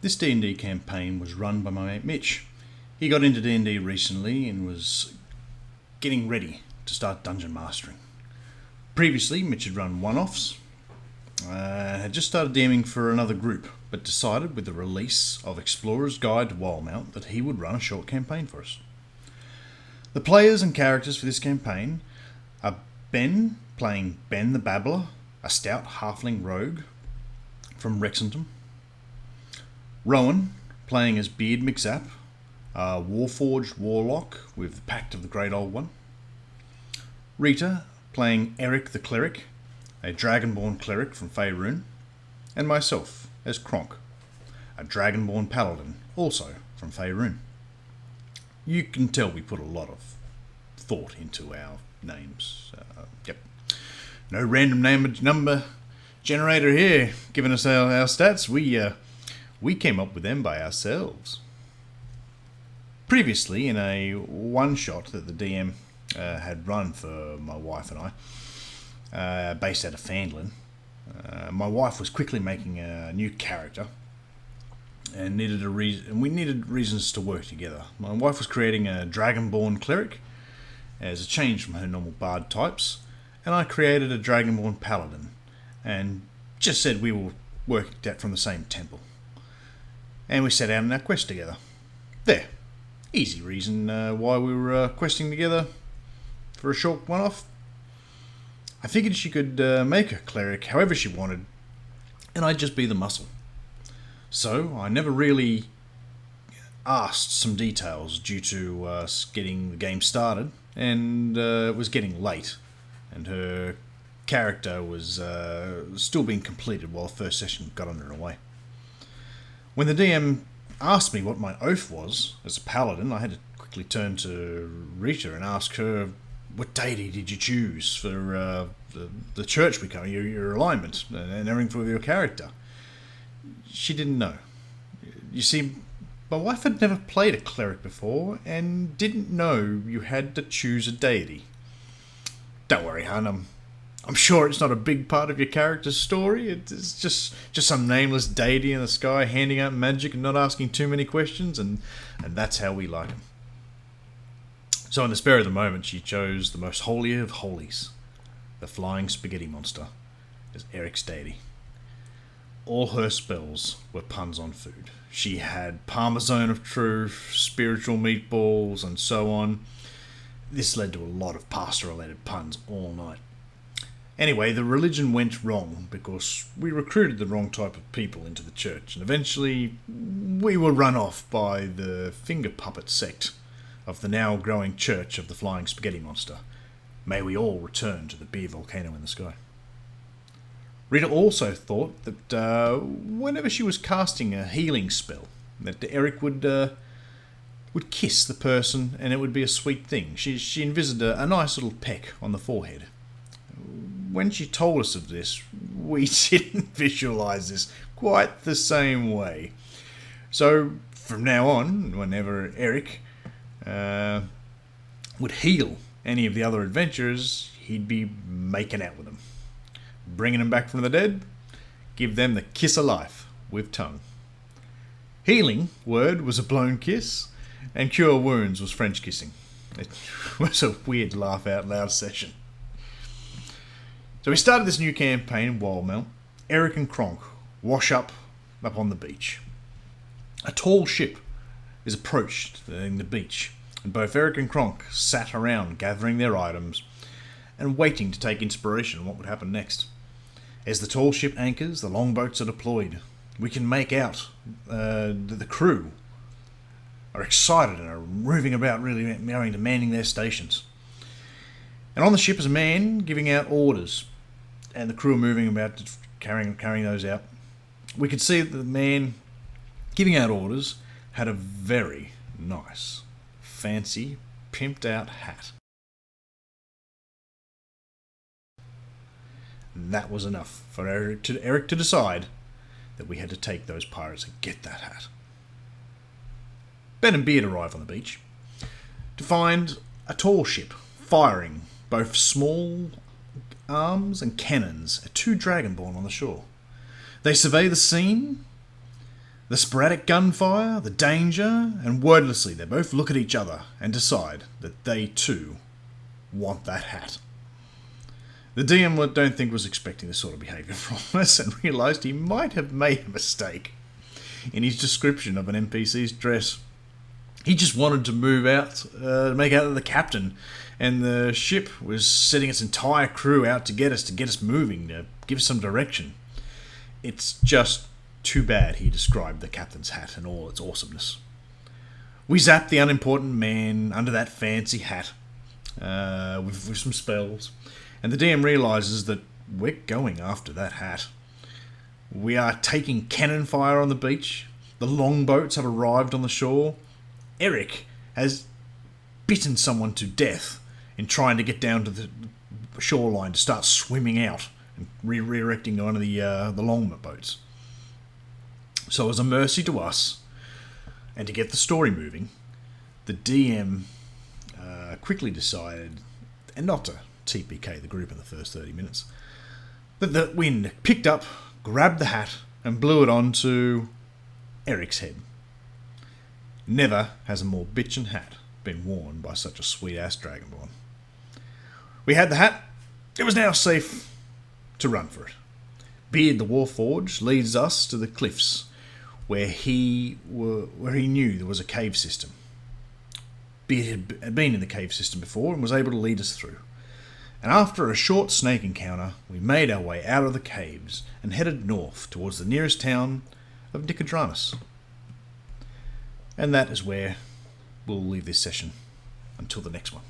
This D&D campaign was run by my mate Mitch. He got into D&D recently and was getting ready to start dungeon mastering. Previously, Mitch had run one-offs, had just started DMing for another group, but decided with the release of Explorer's Guide to Wildemount that he would run a short campaign for us. The players and characters for this campaign are Ben, playing Ben the Babbler, a stout halfling rogue from Wrexentham. Rowan, playing as Beard McZap, a warforged warlock with the Pact of the Great Old One. Rita, playing Eric the Cleric, a dragonborn cleric from Faerun. And myself as Kronk, a dragonborn Paladin, also from Faerun. You can tell we put a lot of thought into our names. Yep. No random number generator here giving us our stats. We came up with them by ourselves. Previously, in a one-shot that the DM had run for my wife and I, based out of Fandlin, my wife was quickly making a new character and needed a reason. We needed reasons to work together. My wife was creating a dragonborn cleric as a change from her normal bard types, and I created a dragonborn paladin and just said we will work out from the same temple. And we set out on our quest together. There. Easy reason why we were questing together for a short one-off. I figured she could make a cleric however she wanted, and I'd just be the muscle. So I never really asked some details due to us getting the game started, and it was getting late, and her character was still being completed while the first session got underway. When the DM asked me what my oath was as a paladin, I had to quickly turn to Rita and ask her, what deity did you choose for the church we come, your alignment and everything for your character? She didn't know. You see, my wife had never played a cleric before and didn't know you had to choose a deity. Don't worry, hon, I'm sure it's not a big part of your character's story. It's just some nameless deity in the sky handing out magic and not asking too many questions, and that's how we like him. So in the spur of the moment, she chose the most holy of holies, the flying spaghetti monster, as Eric's deity. All her spells were puns on food. She had parmesan of truth, spiritual meatballs, and so on. This led to a lot of pasta-related puns all night. Anyway, the religion went wrong because we recruited the wrong type of people into the church, and eventually we were run off by the finger puppet sect of the now growing church of the flying spaghetti monster. May we all return to the beer volcano in the sky. Rita also thought that whenever she was casting a healing spell, that Eric would kiss the person and it would be a sweet thing. She envisaged a nice little peck on the forehead. When she told us of this, we didn't visualise this quite the same way. So, from now on, whenever Eric would heal any of the other adventurers, he'd be making out with them. Bringing them back from the dead, give them the kiss of life with tongue. Healing word was a blown kiss, and cure wounds was French kissing. It was a weird laugh out loud session. So we started this new campaign in Wildemount. Eric and Kronk wash up on the beach. A tall ship is approached the beach, and both Eric and Kronk sat around gathering their items and waiting to take inspiration on what would happen next. As the tall ship anchors, the longboats are deployed. We can make out the crew are excited and are moving about, really demanding their stations. And on the ship is a man giving out orders, and the crew are moving about carrying those out. We could see that the man giving out orders had a very nice, fancy, pimped out hat. That was enough for Eric to decide that we had to take those pirates and get that hat. Ben and Beard arrive on the beach to find a tall ship firing both small arms and cannons at two dragonborn on the shore. They survey the scene, The sporadic gunfire, the danger, and wordlessly they both look at each other and decide that they too want that hat. The DM don't think was expecting this sort of behaviour from us and realised he might have made a mistake in his description of an NPC's dress. He just wanted to move out, make out the captain, and the ship was setting its entire crew out to get us moving, to give us some direction. It's just too bad he described the captain's hat and all its awesomeness. We zap the unimportant man under that fancy hat with some spells, and the DM realises that we're going after that hat. We are taking cannon fire on the beach. The longboats have arrived on the shore. Eric has bitten someone to death in trying to get down to the shoreline to start swimming out and re-erecting one of the longboats. So as a mercy to us, and to get the story moving, the DM quickly decided, and not to TPK the group in the first 30 minutes, that the wind picked up, grabbed the hat, and blew it onto Eric's head. Never has a more bitchin' hat been worn by such a sweet-ass dragonborn. We had the hat. It was now safe to run for it. Beard the warforged leads us to the cliffs where he knew there was a cave system. Beard had been in the cave system before and was able to lead us through. And after a short snake encounter, we made our way out of the caves and headed north towards the nearest town of Nicodranas. And that is where we'll leave this session until the next one.